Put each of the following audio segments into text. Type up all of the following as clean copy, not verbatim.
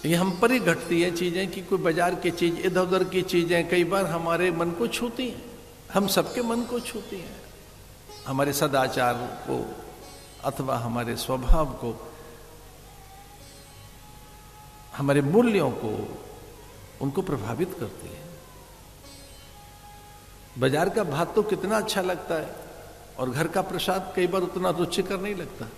ये हम पर ही घटती है चीजें कि कोई बाजार की चीज, इधर उधर की चीजें कई बार हमारे मन को छूती हैं, हम सबके मन को छूती हैं, हमारे सदाचार को अथवा हमारे स्वभाव को, हमारे मूल्यों को, उनको प्रभावित करती है। बाजार का भात तो कितना अच्छा लगता है और घर का प्रसाद कई बार उतना रुचिकर नहीं लगता।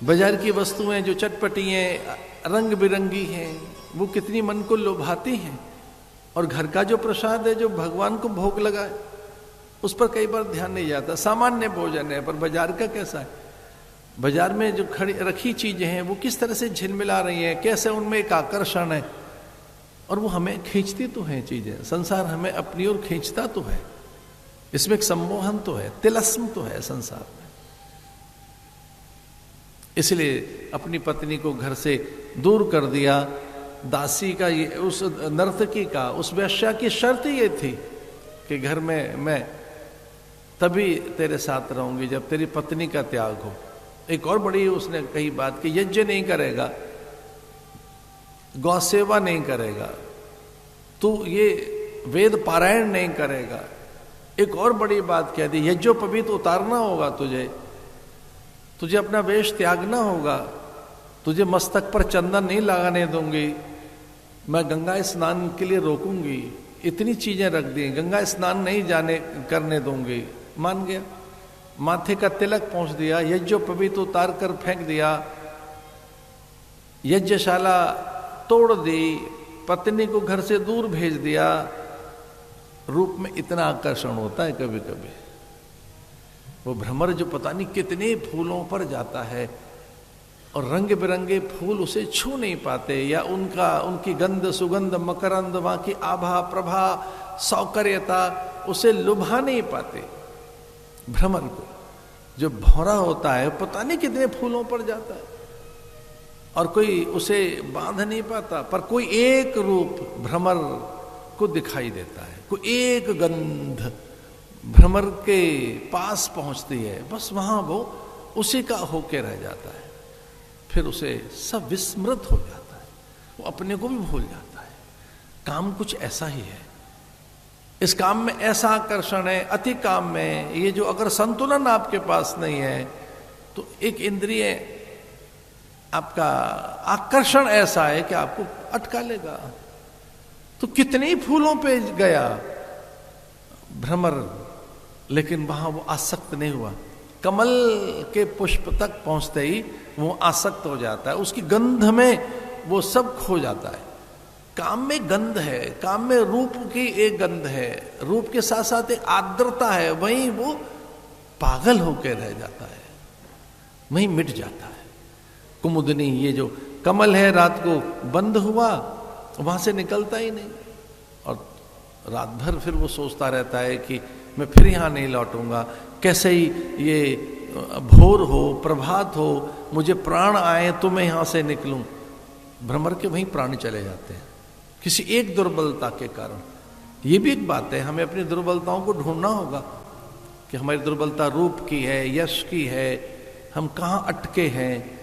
बाजार की वस्तुएं जो चटपटी हैं, रंग बिरंगी हैं, वो कितनी मन को लुभाती हैं, और घर का जो प्रसाद है जो भगवान को भोग लगा है उस पर कई बार ध्यान नहीं जाता। सामान्य भोजन है, पर बाजार का कैसा है? बाजार में जो खड़ी रखी चीजें हैं वो किस तरह से झिलमिला रही हैं, कैसे उनमें एक आकर्षण है, और वो हमें खींचती तो है चीजें। संसार हमें अपनी ओर खींचता तो है, इसमें एक सम्मोहन तो है, तिलस्म तो है संसार में। इसलिए अपनी पत्नी को घर से दूर कर दिया। दासी का ये, उस नर्तकी का, उस वेश्या की शर्त ये थी कि घर में मैं तभी तेरे साथ रहूंगी जब तेरी पत्नी का त्याग हो। एक और बड़ी उसने कही बात कि यज्ञ नहीं करेगा, गौ सेवा नहीं करेगा, तू ये वेद पारायण नहीं करेगा। एक और बड़ी बात कह दी, यज्ञोपवीत उतारना होगा तुझे अपना वेश त्यागना होगा, तुझे मस्तक पर चंदन नहीं लगाने दूंगी, मैं गंगा स्नान के लिए रोकूंगी। इतनी चीजें रख दी, गंगा स्नान नहीं जाने करने दूंगी। मान गया, माथे का तिलक पहुंच दिया, यज्ञोपवीत उतार कर फेंक दिया, यज्ञशाला तोड़ दी, पत्नी को घर से दूर भेज दिया। रूप में इतना आकर्षण होता है कभी कभी, वो भ्रमर जो पता नहीं कितने फूलों पर जाता है और रंग बिरंगे फूल उसे छू नहीं पाते, या उनकी गंध सुगंध मकरंद, वहां की आभा प्रभा सौकर्यता उसे लुभा नहीं पाते। भ्रमर को जो भौरा होता है पता नहीं कितने फूलों पर जाता है और कोई उसे बांध नहीं पाता, पर कोई एक रूप भ्रमर को दिखाई देता है, कोई एक गंध भ्रमर के पास पहुंचती है, बस वहां वो उसी का होके रह जाता है। फिर उसे सब विस्मृत हो जाता है, वो अपने को भी भूल जाता है। काम कुछ ऐसा ही है, इस काम में ऐसा आकर्षण है, अति काम में ये जो अगर संतुलन आपके पास नहीं है तो एक इंद्रिय आपका आकर्षण ऐसा है कि आपको अटका लेगा। तो कितने ही फूलों पे गया भ्रमर, लेकिन वहां वो आसक्त नहीं हुआ। कमल के पुष्प तक पहुंचते ही वो आसक्त हो जाता है, उसकी गंध में वो सब खो जाता है। काम में गंध है, काम में रूप की एक गंध है, रूप के साथ साथ एक आर्द्रता है, वहीं वो पागल होकर रह जाता है, वहीं मिट जाता है। कुमुदनी, ये जो कमल है, रात को बंद हुआ, वहां से निकलता ही नहीं, और रात भर फिर वो सोचता रहता है कि मैं फिर यहां नहीं लौटूंगा, कैसे ही ये भोर हो, प्रभात हो, मुझे प्राण आए तो मैं यहां से निकलूं। भ्रमर के वहीं प्राण चले जाते हैं किसी एक दुर्बलता के कारण। ये भी एक बात है, हमें अपनी दुर्बलताओं को ढूंढना होगा कि हमारी दुर्बलता रूप की है, यश की है, हम कहाँ अटके हैं,